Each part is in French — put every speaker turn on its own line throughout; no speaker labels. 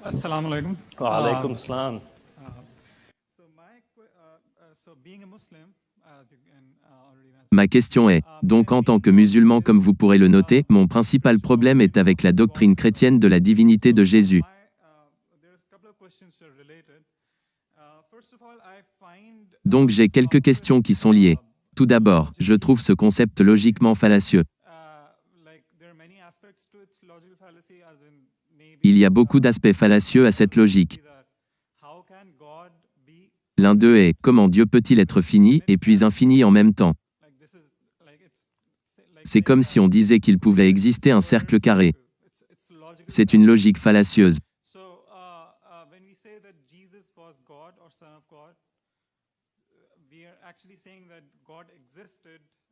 Assalamu alaikum.
Wa alaikum salam.
Ma question est, donc en tant que musulman comme vous pourrez le noter, mon principal problème est avec la doctrine chrétienne de la divinité de Jésus. Donc j'ai quelques questions qui sont liées. Tout d'abord, je trouve ce concept logiquement fallacieux. Il y a beaucoup d'aspects fallacieux à cette logique. L'un d'eux est, comment Dieu peut-il être fini et puis infini en même temps? C'est comme si on disait qu'il pouvait exister un cercle carré. C'est une logique fallacieuse.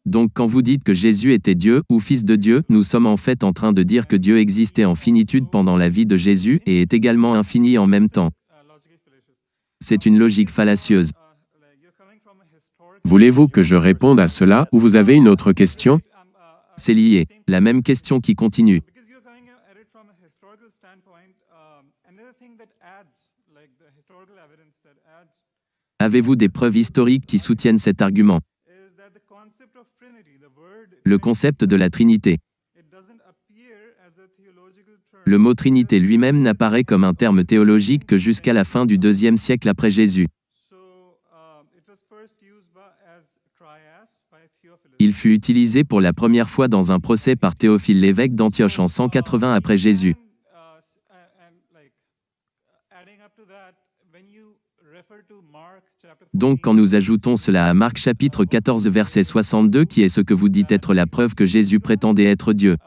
Donc quand vous dites que Jésus était Dieu ou Fils de Dieu, nous sommes en fait en train de dire que Dieu existait en finitude pendant la vie de Jésus et est également infini en même temps. C'est une logique fallacieuse.
Voulez-vous que je réponde à cela ou vous avez une autre question?
C'est lié. La même question qui continue. Avez-vous des preuves historiques qui soutiennent cet argument? Le concept de la Trinité. Le mot Trinité lui-même n'apparaît comme un terme théologique que jusqu'à la fin du IIe siècle après Jésus. Il fut utilisé pour la première fois dans un procès par Théophile l'évêque d'Antioche en 180 après Jésus. Donc quand nous ajoutons cela à Marc chapitre 14 verset 62 qui est ce que vous dites être la preuve que Jésus prétendait être Dieu.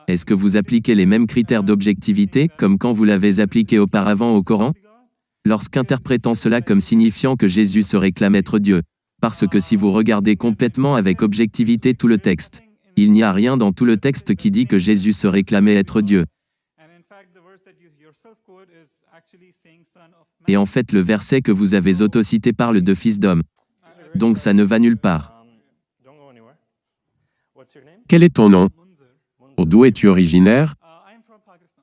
Est-ce que vous appliquez les mêmes critères d'objectivité comme quand vous l'avez appliqué auparavant au Coran? Lorsqu'interprétant cela comme signifiant que Jésus se réclame être Dieu. Parce que si vous regardez complètement avec objectivité tout le texte, il n'y a rien dans tout le texte qui dit que Jésus se réclamait être Dieu. Et en fait le verset que vous avez autocité parle de fils d'homme. Donc ça ne va nulle part.
Quel est ton nom? D'où es-tu originaire?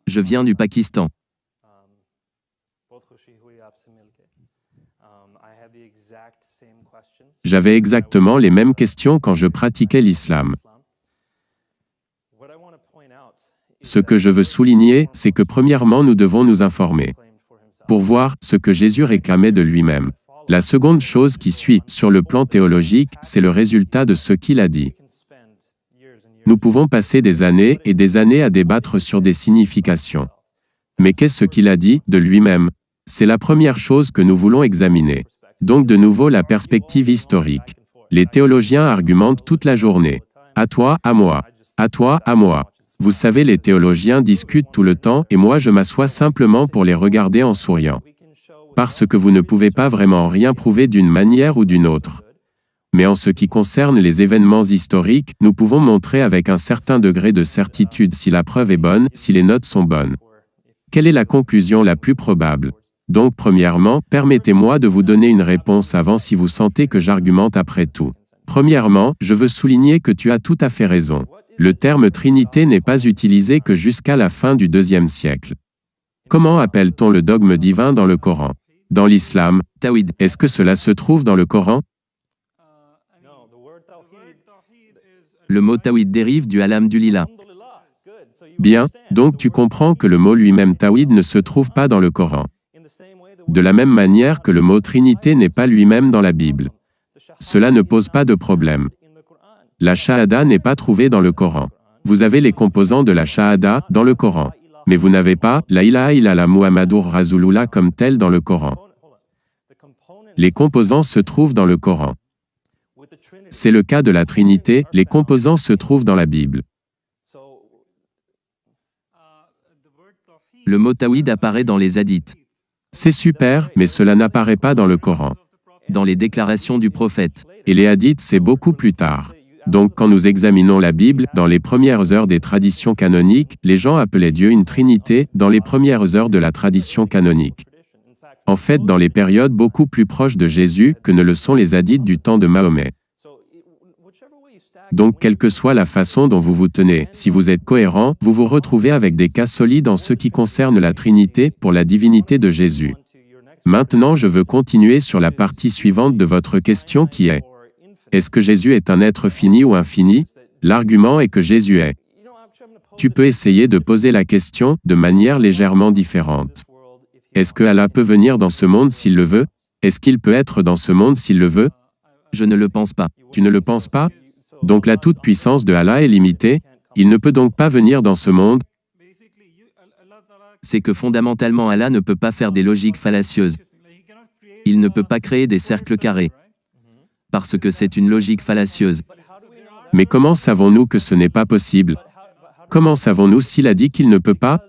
Je viens du Pakistan.
J'avais exactement les mêmes questions quand je pratiquais l'islam. Ce que je veux souligner, c'est que premièrement nous devons nous informer pour voir ce que Jésus réclamait de lui-même. La seconde chose qui suit, sur le plan théologique, c'est le résultat de ce qu'il a dit. Nous pouvons passer des années et des années à débattre sur des significations. Mais qu'est-ce qu'il a dit de lui-même? C'est la première chose que nous voulons examiner. Donc de nouveau la perspective historique. Les théologiens argumentent toute la journée. À toi, à moi. À toi, à moi. Vous savez, les théologiens discutent tout le temps et moi je m'assois simplement pour les regarder en souriant. Parce que vous ne pouvez pas vraiment rien prouver d'une manière ou d'une autre. Mais en ce qui concerne les événements historiques, nous pouvons montrer avec un certain degré de certitude si la preuve est bonne, si les notes sont bonnes. Quelle est la conclusion la plus probable? Donc premièrement, permettez-moi de vous donner une réponse avant si vous sentez que j'argumente après tout. Premièrement, je veux souligner que tu as tout à fait raison. Le terme Trinité n'est pas utilisé que jusqu'à la fin du IIe siècle. Comment appelle-t-on le dogme divin dans le Coran? Dans l'islam,
Tawhid.
Est-ce que cela se trouve dans le Coran?
Le mot Tawhid dérive du Alhamdulillah.
Bien, donc tu comprends que le mot lui-même Tawhid ne se trouve pas dans le Coran. De la même manière que le mot Trinité n'est pas lui-même dans la Bible. Cela ne pose pas de problème. La Shahada n'est pas trouvée dans le Coran. Vous avez les composants de la Shahada dans le Coran. Mais vous n'avez pas la ilaha illallah Muhammadur Rasulullah comme tel dans le Coran. Les composants se trouvent dans le Coran. C'est le cas de la Trinité, les composants se trouvent dans la Bible.
Le mot Tawhid apparaît dans les hadiths.
C'est super, mais cela n'apparaît pas dans le Coran.
Dans les déclarations du prophète.
Et les hadiths, c'est beaucoup plus tard. Donc quand nous examinons la Bible, dans les premières heures des traditions canoniques, les gens appelaient Dieu une trinité, dans les premières heures de la tradition canonique. En fait, dans les périodes beaucoup plus proches de Jésus que ne le sont les hadiths du temps de Mahomet. Donc quelle que soit la façon dont vous vous tenez, si vous êtes cohérent, vous vous retrouvez avec des cas solides en ce qui concerne la Trinité pour la divinité de Jésus. Maintenant je veux continuer sur la partie suivante de votre question qui est: est-ce que Jésus est un être fini ou infini? L'argument est que Jésus est. Tu peux essayer de poser la question de manière légèrement différente. Est-ce que Allah peut venir dans ce monde s'il le veut? Est-ce qu'il peut être dans ce monde s'il le veut?
Je ne le pense pas.
Tu ne le penses pas? Donc la toute-puissance de Allah est limitée, il ne peut donc pas venir dans ce monde.
C'est que fondamentalement Allah ne peut pas faire des logiques fallacieuses. Il ne peut pas créer des cercles carrés. Parce que c'est une logique fallacieuse.
Mais comment savons-nous que ce n'est pas possible? Comment savons-nous s'il a dit qu'il ne peut pas?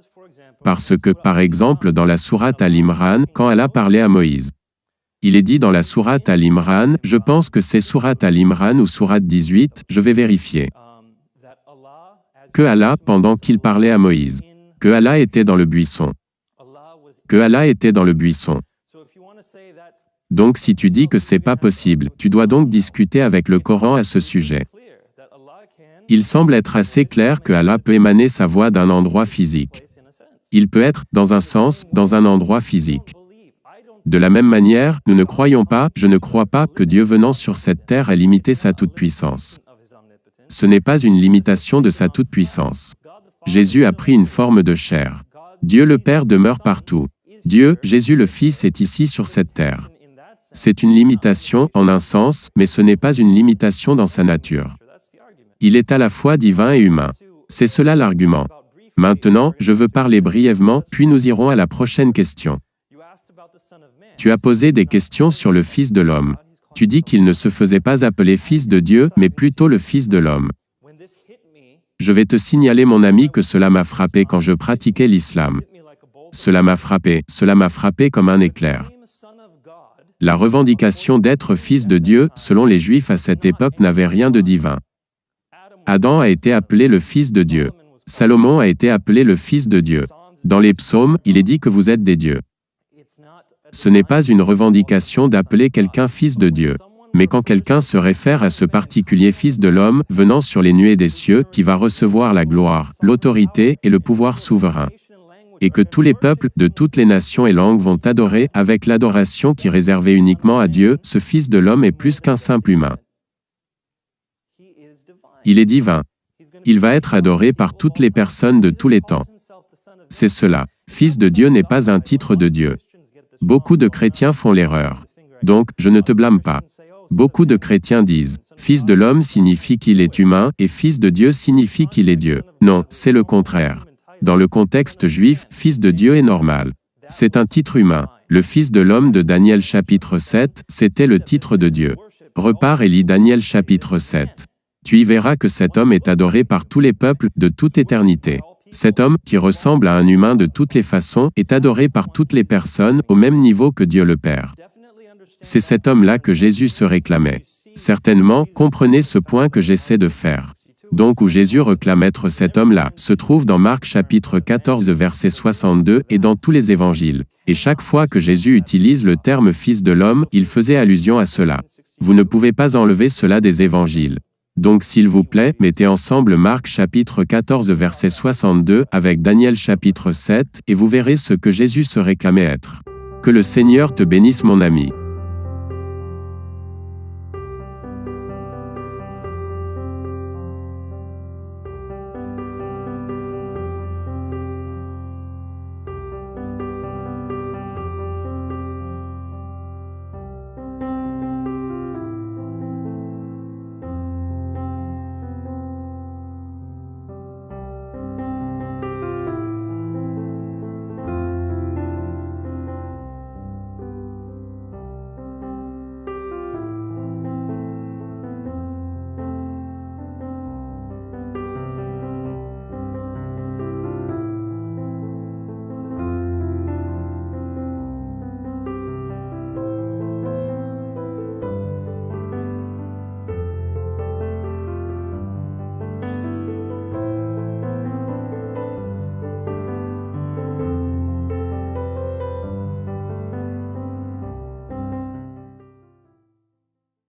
Parce que, par exemple, dans la sourate Al-Imran, quand Allah parlait à Moïse, il est dit dans la sourate Al-Imran, je pense que c'est sourate Al-Imran ou sourate 18, je vais vérifier, que Allah, pendant qu'il parlait à Moïse, que Allah était dans le buisson. Que Allah était dans le buisson. Donc si tu dis que c'est pas possible, tu dois donc discuter avec le Coran à ce sujet. Il semble être assez clair que Allah peut émaner sa voix d'un endroit physique. Il peut être, dans un sens, dans un endroit physique. De la même manière, nous ne croyons pas, je ne crois pas, que Dieu venant sur cette terre ait limité sa toute-puissance. Ce n'est pas une limitation de sa toute-puissance. Jésus a pris une forme de chair. Dieu le Père demeure partout. Dieu, Jésus le Fils est ici sur cette terre. C'est une limitation, en un sens, mais ce n'est pas une limitation dans sa nature. Il est à la fois divin et humain. C'est cela l'argument. Maintenant, je veux parler brièvement, puis nous irons à la prochaine question. Tu as posé des questions sur le Fils de l'homme. Tu dis qu'il ne se faisait pas appeler Fils de Dieu, mais plutôt le Fils de l'homme. Je vais te signaler, mon ami, que cela m'a frappé quand je pratiquais l'islam. Cela m'a frappé comme un éclair. La revendication d'être fils de Dieu, selon les Juifs à cette époque, n'avait rien de divin. Adam a été appelé le Fils de Dieu. Salomon a été appelé le Fils de Dieu. Dans les psaumes, il est dit que vous êtes des dieux. Ce n'est pas une revendication d'appeler quelqu'un fils de Dieu. Mais quand quelqu'un se réfère à ce particulier Fils de l'homme, venant sur les nuées des cieux, qui va recevoir la gloire, l'autorité et le pouvoir souverain, et que tous les peuples, de toutes les nations et langues vont adorer, avec l'adoration qui est réservée uniquement à Dieu, ce Fils de l'homme est plus qu'un simple humain. Il est divin. Il va être adoré par toutes les personnes de tous les temps. C'est cela. Fils de Dieu n'est pas un titre de Dieu. Beaucoup de chrétiens font l'erreur. Donc, je ne te blâme pas. Beaucoup de chrétiens disent, Fils de l'homme signifie qu'il est humain, et Fils de Dieu signifie qu'il est Dieu. Non, c'est le contraire. Dans le contexte juif, Fils de Dieu est normal. C'est un titre humain. Le Fils de l'homme de Daniel chapitre 7, c'était le titre de Dieu. Repars et lis Daniel chapitre 7. Tu y verras que cet homme est adoré par tous les peuples, de toute éternité. Cet homme, qui ressemble à un humain de toutes les façons, est adoré par toutes les personnes, au même niveau que Dieu le Père. C'est cet homme-là que Jésus se réclamait. Certainement, comprenez ce point que j'essaie de faire. Donc où Jésus réclame être cet homme-là, se trouve dans Marc chapitre 14 verset 62 et dans tous les évangiles. Et chaque fois que Jésus utilise le terme Fils de l'homme, il faisait allusion à cela. Vous ne pouvez pas enlever cela des évangiles. Donc s'il vous plaît, mettez ensemble Marc chapitre 14 verset 62 avec Daniel chapitre 7 et vous verrez ce que Jésus se réclamait être. Que le Seigneur te bénisse, mon ami.